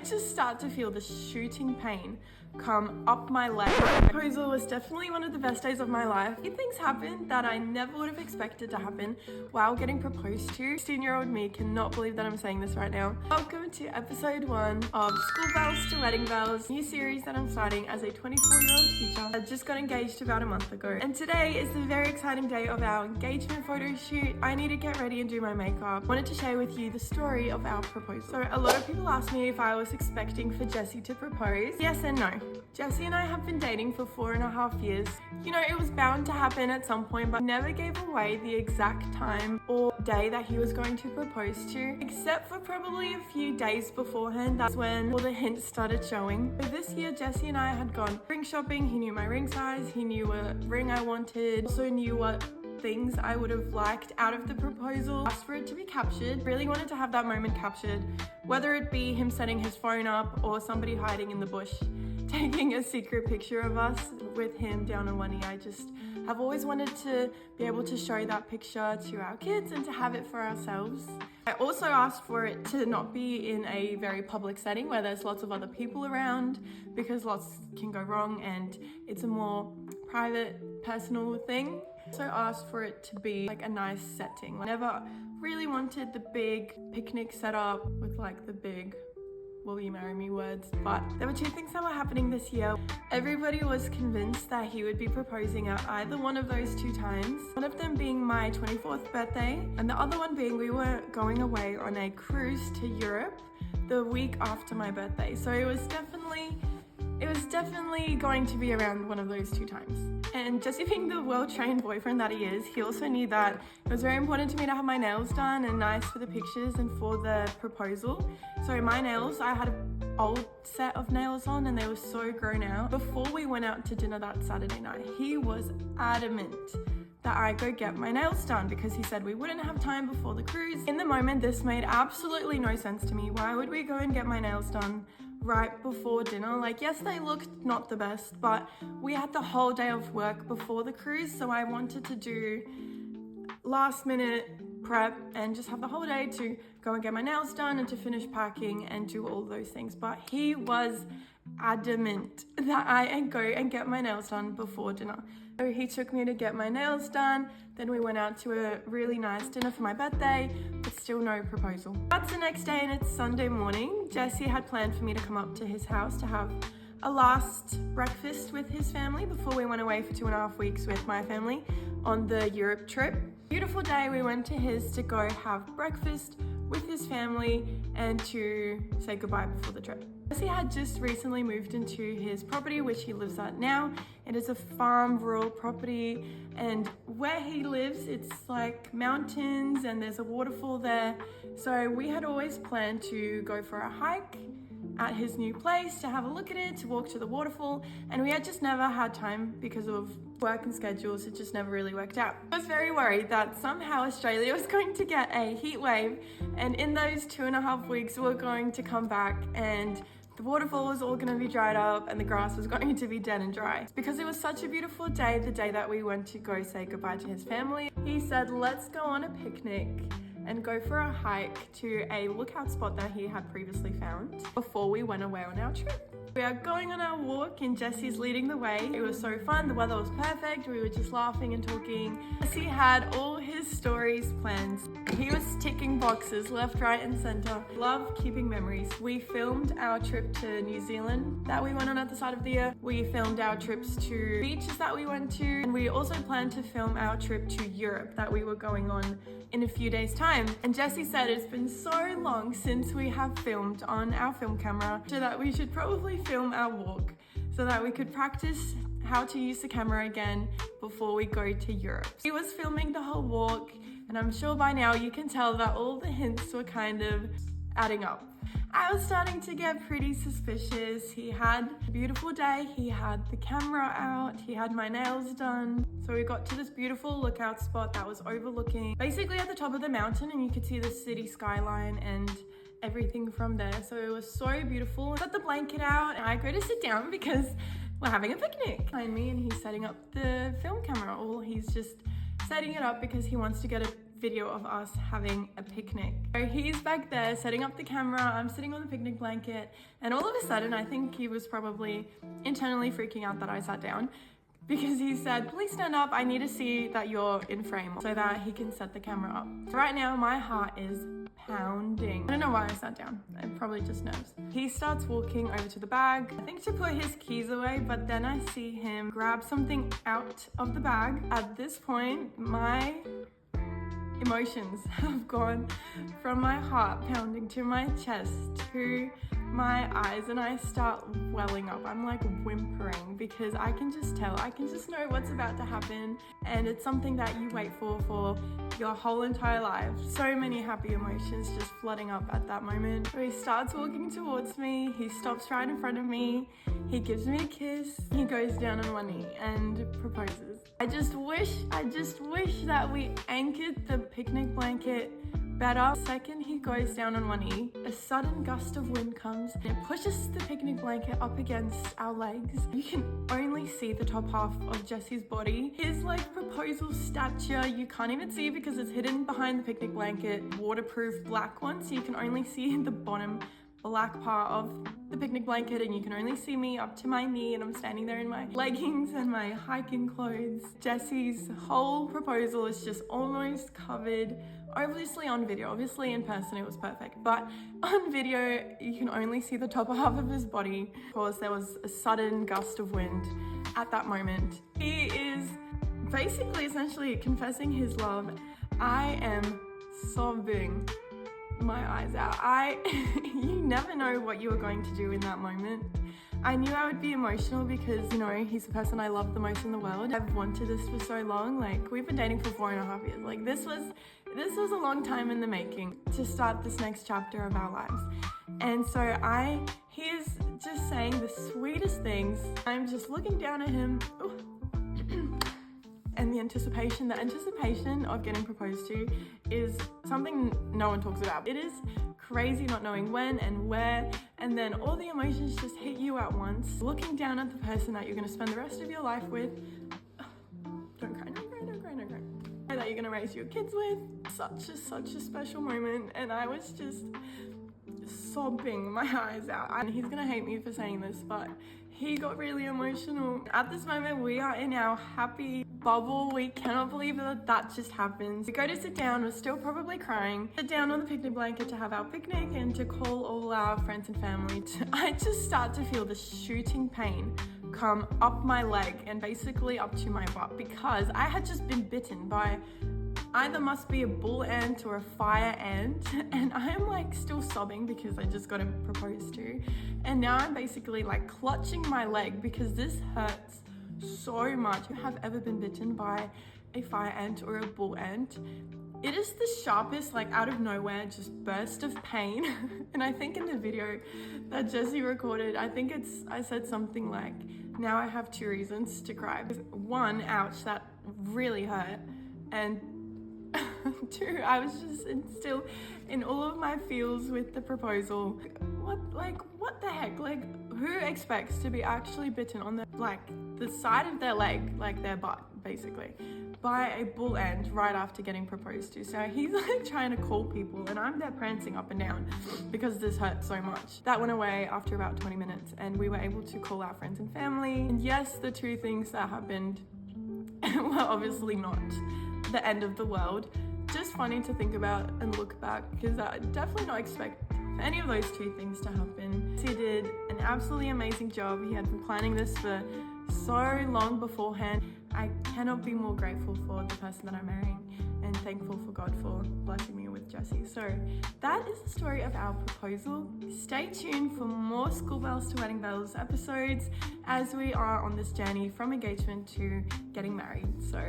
just start to feel the shooting pain come up my leg. The proposal was definitely one of the best days of my life. Things happened that I never would have expected to happen while getting proposed to. 16-year-old me cannot believe that I'm saying this right now. Welcome to episode 1 of School Bells to Wedding Bells, new series that I'm starting as a 24-year-old teacher. I just got engaged about a month ago, and today is the very exciting day of our engagement photo shoot. I need to get ready and do my makeup. I wanted to share with you the story of our proposal. So a lot of people asked me if I was expecting for Jessie to propose. Yes and no. Jessie and I have been dating for 4.5 years. You know, it was bound to happen at some point, but never gave away the exact time or day that he was going to propose to, except for probably a few days beforehand. That's when all the hints started showing. So this year, Jessie and I had gone ring shopping. He knew my ring size, he knew what ring I wanted, also knew what things I would have liked out of the proposal. Asked for it to be captured. Really wanted to have that moment captured, whether it be him setting his phone up or somebody hiding in the bush taking a secret picture of us with him down on one knee. I just have always wanted to be able to show that picture to our kids and to have it for ourselves. I also asked for it to not be in a very public setting where there's lots of other people around, because lots can go wrong and it's a more private, personal thing. So I asked for it to be like a nice setting. I never really wanted the big picnic setup with like the big "will you marry me" words, but there were 2 things that were happening this year. Everybody was convinced that he would be proposing at either one of those 2 times, one of them being my 24th birthday and the other one being we were going away on a cruise to Europe the week after my birthday. So it was definitely going to be around one of those 2 times. And Jessie, being the well-trained boyfriend that he is, he also knew that it was very important to me to have my nails done and nice for the pictures and for the proposal. So my nails, I had an old set of nails on and they were so grown out. Before we went out to dinner that Saturday night, he was adamant that I go get my nails done because he said we wouldn't have time before the cruise. In the moment, this made absolutely no sense to me. Why would we go and get my nails done right before dinner? Like, yes, they looked not the best, but we had the whole day of work before the cruise, so I wanted to do last minute prep and just have the whole day to go and get my nails done and to finish packing and do all those things. But he was adamant that I go and get my nails done before dinner. So he took me to get my nails done, then we went out to a really nice dinner for my birthday, but still no proposal. That's the next day and it's Sunday morning. Jessie had planned for me to come up to his house to have a last breakfast with his family before we went away for 2.5 weeks with my family on the Europe trip. Beautiful day, we went to his to go have breakfast with his family and to say goodbye before the trip. He had just recently moved into his property, which he lives at now. It is a farm, rural property, and where he lives, it's like mountains and there's a waterfall there. So we had always planned to go for a hike at his new place, to have a look at it, to walk to the waterfall, and we had just never had time because of work and schedules. It just never really worked out. I was very worried that somehow Australia was going to get a heat wave, and in those 2.5 weeks we were going to come back and the waterfall was all going to be dried up and the grass was going to be dead and dry. Because it was such a beautiful day, the day that we went to go say goodbye to his family, he said, let's go on a picnic and go for a hike to a lookout spot that he had previously found before we went away on our trip. We are going on our walk and Jessie's leading the way. It was so fun, the weather was perfect, we were just laughing and talking. Jessie had all his stories planned. He was ticking boxes left, right and center. Love keeping memories. We filmed our trip to New Zealand that we went on at the start of the year. We filmed our trips to beaches that we went to, and we also planned to film our trip to Europe that we were going on in a few days' time. And Jessie said it's been so long since we have filmed on our film camera, so that we should probably film our walk so that we could practice how to use the camera again before we go to Europe. He was filming the whole walk, and I'm sure by now you can tell that all the hints were kind of adding up. I was starting to get pretty suspicious. He had a beautiful day, he had the camera out, he had my nails done. So we got to this beautiful lookout spot that was overlooking, basically at the top of the mountain, and you could see the city skyline and everything from there. So it was so beautiful. I got the blanket out and I go to sit down because we're having a picnic behind me, and he's setting up the film camera. Or he's just setting it up because he wants to get a video of us having a picnic. So he's back there setting up the camera, I'm sitting on the picnic blanket, and all of a sudden I think he was probably internally freaking out that I sat down, because he said, please stand up, I need to see that you're in frame so that he can set the camera up. Right now my heart is pounding. I don't know why I sat down, probably just nerves. He starts walking over to the bag, I think to put his keys away, but then I see him grab something out of the bag. At this point, my emotions have gone from my heart pounding to my chest to my eyes, and I start welling up. I'm like whimpering because I can just tell, I can just know what's about to happen, and it's something that you wait for your whole entire life. So many happy emotions just flooding up at that moment. So he starts walking towards me, he stops right in front of me, he gives me a kiss, he goes down on one knee and proposes. I just wish that we anchored the picnic blanket better. The second he goes down on one knee, a sudden gust of wind comes and it pushes the picnic blanket up against our legs. You can only see the top half of Jesse's body. His like proposal stature, you can't even see because it's hidden behind the picnic blanket, waterproof black one, so you can only see the bottom black part of the picnic blanket, and you can only see me up to my knee, and I'm standing there in my leggings and my hiking clothes. Jesse's whole proposal is just almost covered, obviously on video. Obviously in person it was perfect, but on video you can only see the top half of his body because there was a sudden gust of wind at that moment. He is basically essentially confessing his love. I am sobbing my eyes out. You never know what you are going to do in that moment. I knew I would be emotional because, you know, he's the person I love the most in the world. I've wanted this for so long. Like, we've been dating for 4.5 years. Like, this was a long time in the making to start this next chapter of our lives. And so he is just saying the sweetest things. I'm just looking down at him. And the anticipation of getting proposed to is something no one talks about. It is crazy not knowing when and where, and then all the emotions just hit you at once. Looking down at the person that you're going to spend the rest of your life with. Don't cry, that you're going to raise your kids with. Such a special moment, and I was just sobbing my eyes out. And he's gonna hate me for saying this, but he got really emotional. At this moment, we are in our happy bubble. We cannot believe that just happened. We go to sit down, we're still probably crying. Sit down on the picnic blanket to have our picnic and to call all our friends and family. I just start to feel the shooting pain come up my leg and basically up to my butt because I had just been bitten by either must be a bull ant or a fire ant, and I am like still sobbing because I just got proposed to, and now I'm basically like clutching my leg because this hurts so much. If you have ever been bitten by a fire ant or a bull ant, it is the sharpest, like out of nowhere, just burst of pain. And I think in the video that Jesse recorded, I said something like, now I have 2 reasons to cry. 1, ouch, that really hurt, and 2, I was just still in all of my feels with the proposal. What the heck? Like, who expects to be actually bitten on the side of their leg, like their butt, basically, by a bull ant right after getting proposed to? So he's like trying to call people, and I'm there prancing up and down because this hurt so much. That went away after about 20 minutes, and we were able to call our friends and family. And yes, the 2 things that happened were obviously not the end of the world. Just funny to think about and look back because I definitely not expect any of those 2 things to happen. He did an absolutely amazing job. He had been planning this for so long beforehand. I cannot be more grateful for the person that I'm marrying and thankful for God for blessing me with Jesse. So that is the story of our proposal. Stay tuned for more School Bells to Wedding Bells episodes as we are on this journey from engagement to getting married. So